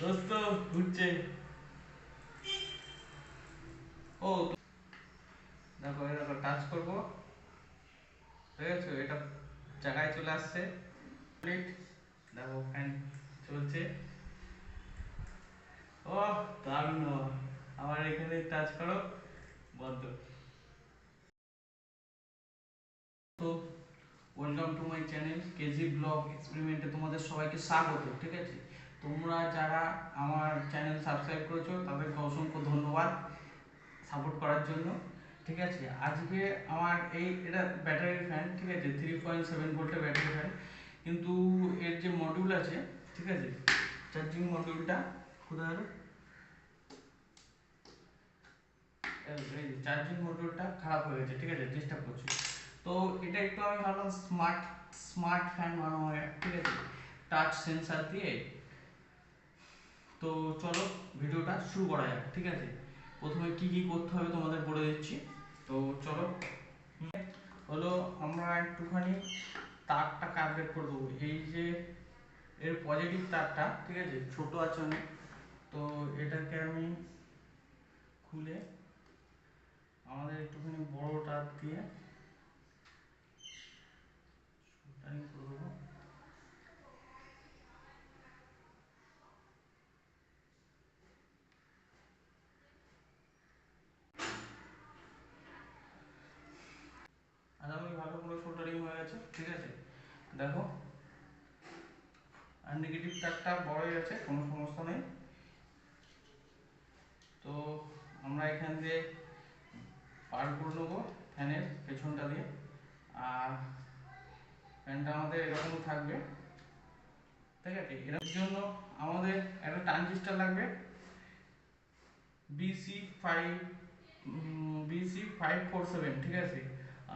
দোস্ত ঘুরছে। ও দেখো এই দেখো টাচ করবো, ঠিক আছে? এটা জায়গায় চলে আসছে। দেখো ফ্যান চলছে। ও দারুণ হওয়া। আমার এখানে টাচ করো, বন্ধ। তো welcome to my channel KG blog এক্সপেরিমেন্টে তোমাদের সবাইকে স্বাগত। ঠিক আছে, তোমরা যারা আমার চ্যানেল সাবস্ক্রাইব করেছো তাদেরকে অসংখ্য ধন্যবাদ সাপোর্ট করার জন্য। ঠিক আছে, আজকে আমার এটা ব্যাটারি ফ্যান, ঠিক আছে, 3.7 ভোল্টের ব্যাটারি ফ্যান। কিন্তু এর যে মডিউল আছে, ঠিক আছে, চার্জিং মডিউলটা কোথায় হলো, এই চার্জিং মডিউলটা খারাপ হয়ে গেছে। ঠিক আছে, ডিস্টার্ব করছে। তো এটা একটু আমি ভাবলাম স্মার্ট স্মার্ট ফ্যান বানানো হয়, ঠিক আছে, টাচ সেন্সার দিয়ে। তো চলো ভিডিওটা শুরু করা যাক। ঠিক আছে, প্রথমে কি কি করতে হবে তোমাদের বলে দিচ্ছি। তো চলো, হলো আমরা একটুখানি তারটা কানেক্ট করে দেবো। এই যে এর পজিটিভ তারটা, ঠিক আছে, ছোট আছে অনেক। তো এটাকে আমি খুলে আমাদের একটুখানি বড় তার দিয়ে সোল্ডারিং করে দেবো। আর আমি ভালো করে সোল্ডারিং হয়ে গেছে। ঠিক আছে, দেখো, আর নেগেটিভ তারটা বড়ই আছে, কোনো সমস্যা নেই। তো আমরা এখান দিয়ে পার করে নেবো ফ্যানের পেছনটা দিয়ে। আর ফ্যানটা আমাদের এরকম থাকবে। ঠিক আছে, এর জন্য আমাদের একটা ট্রানজিস্টার লাগবে, BC5 BC547। ঠিক আছে,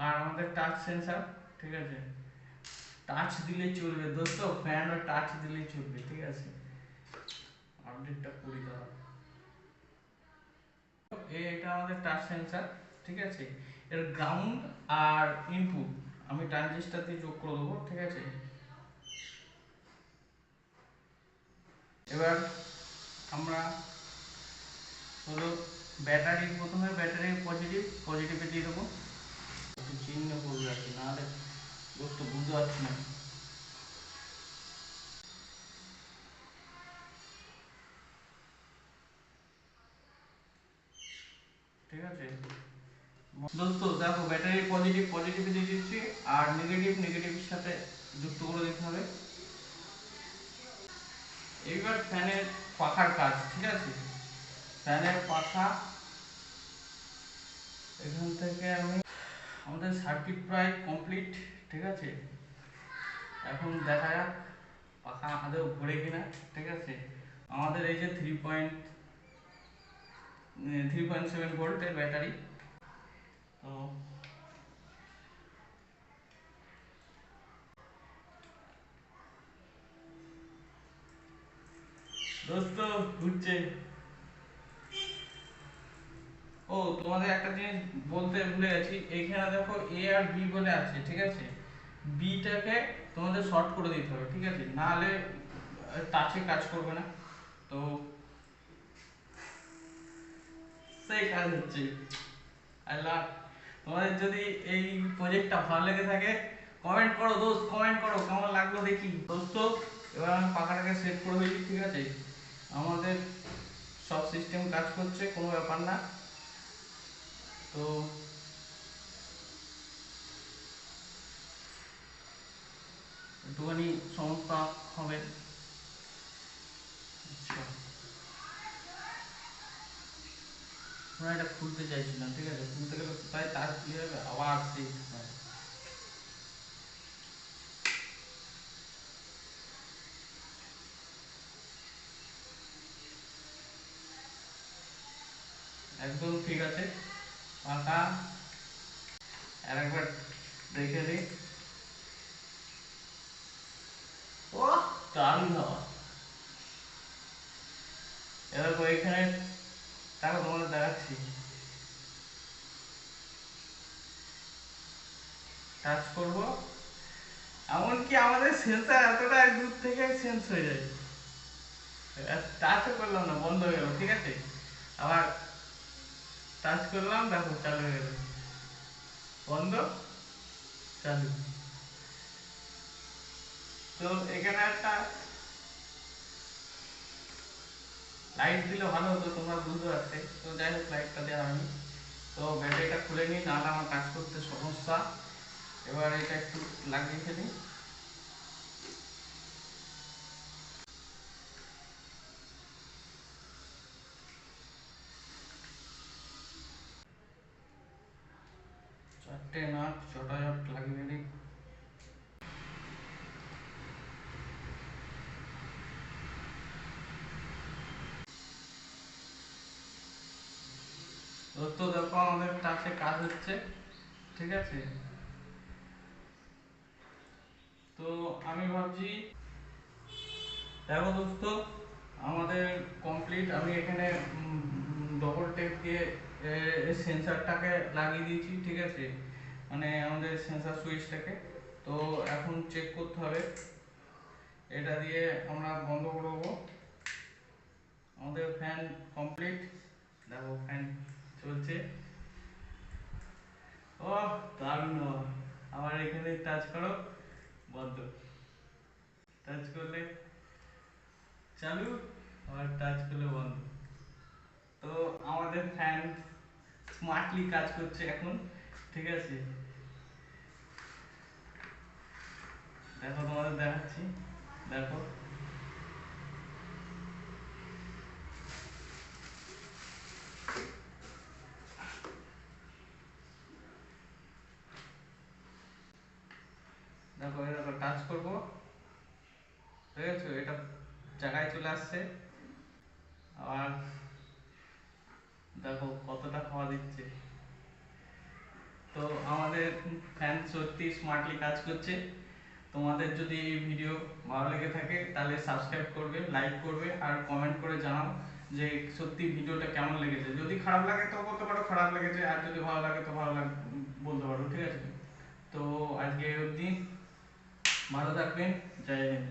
আর আমাদের টাচ সেন্সার। ঠিক আছে, টাচ দিলেই চলবে দোস্ত, ফ্যান আর টাচ দিলেই চলবে। ঠিক আছে, আপডেটটা করি দাঁড়া। এটা আমাদের টাচ সেন্সার। ঠিক আছে, এর গ্রাউন্ড আর ইনপুট আমি ট্রানজিস্টার দিয়ে যোগ করে দেবো। ঠিক আছে, এবার আমরা হলো ব্যাটারি, প্রথমে ব্যাটারি পজিটিভে দিয়ে দেবো। একটু চিহ্ন করবে আর কি, নাহলে দোস্ত বুঝতে পারছি না। ঠিক আছে দোস্ত, দেখো ব্যাটারি পজিটিভে দিয়ে দিচ্ছি, আর নেগেটিভের সাথে যুক্ত করে দিতে হবে। এইবার ফ্যানের পাখার কাজ। ঠিক আছে, ফ্যানের পাখা এখান থেকে আমি, আমাদের সার্কিট প্রায় কমপ্লিট। ঠিক আছে, এখন দেখা যাক পাখা আদৌ ঘোরে কিনা। ঠিক আছে, আমাদের এই যে 3.7 ভোল্টের ব্যাটারি। তো দোস্ত ঘুরছে। ও তোমাদের একটা জিনিস বলতে ভুলে গেছি, এইখানে দেখো এ আর বি বলে আছে। ঠিক আছে, বিটাকে তোমাদের শর্ট করে দিতে হবে। ঠিক আছে, নাহলে টাচে কাজ করবে না। তো সেই কাজ হচ্ছে। আল্লাহ, তোমাদের যদি এই প্রজেক্টটা ভালো লেগে থাকে কমেন্ট করো দোস্ত, কমেন্ট করো কেমন লাগলো দেখি। দোস্ত এবার আমি পাখাটাকে সেট করে ফেলি। ঠিক আছে, আমাদের সব সিস্টেম কাজ করছে, কোনো ব্যাপার না। তো একটুখানি সমস্যা হবে। আচ্ছা, আমরা এটা খুলতে চাইছিলাম। ঠিক আছে, খুলতে গেলে কোথায় তার কি হবে, আবার সেই একদম ঠিক আছে। পাখা আর একবার দেখে দিই। ও দারুণ হাওয়া। এবার ওইখানে তারপর তোমাদের দেখাচ্ছি, টাচ করব, এমনকি আমাদের সেন্সার এতটা দূর থেকে সেন্স হয়ে যায়। টাচও করলাম না, বন্ধ হয়ে গেল, ঠিক আছে। আবার টাচ করলাম, দেখো চালু হয়ে গেল, বন্ধ, চালু। তো এখানে একটা লাইট দিলে ভালো হতো, তোমরা বুঝতে পারতে, তো যাই হোক লাইটটা দেওয়া হয়নি। তো ব্যাটারিটা খুলে নিই, নাহলে আমার কাজ করতে সমস্যা। এবার এটা একটু লাগিয়ে ফেলি। চারটে নাট চটাচট লাগিয়ে দিই। দোস্ত দেখো আমাদের টাচে কাজ হচ্ছে, ঠিক আছে। তো আমি ভাবছি, দেখো দোস্ত আমাদের কমপ্লিট। আমি এখানে ডবল টেপ দিয়ে সেন্সারটাকে লাগিয়ে দিয়েছি, ঠিক আছে, মানে আমাদের সেন্সার সুইচটাকে। তো এখন চেক করতে হবে, এটা দিয়ে আমরা বন্ধ করবো। আমাদের ফ্যান কমপ্লিট, দেখো ফ্যান চলছে। ও দারুণ! আবার এখানে টাচ করো, বন্ধ, টাচ করলে চালু, আবার টাচ করলে বন্ধ। তো আমাদের ফ্যান স্মার্টলি কাজ করছে এখন, ঠিক আছে। দেখো তোমাদের দেখাচ্ছি, দেখো দেখো এরকম টাচ করবো, ঠিক আছে, এটা জায়গায় চলে আসছে। আর দেখো কতটা হাওয়া দিচ্ছে। তো আমাদের ফ্যান সত্যি স্মার্টলি কাজ করছে। তোমাদের যদি এই ভিডিও ভালো লেগে থাকে তাহলে সাবস্ক্রাইব করবে, লাইক করবে, আর কমেন্ট করে জানাও যে সত্যি ভিডিওটা কেমন লেগেছে। যদি খারাপ লাগে তো বলতে পারো খারাপ লেগেছে, আর যদি ভালো লাগে তো ভালো লাগে বলতে পারো, ঠিক আছে। তো আজকে এই অবধি, ভালো থাকবেন, জয় হিন্দ।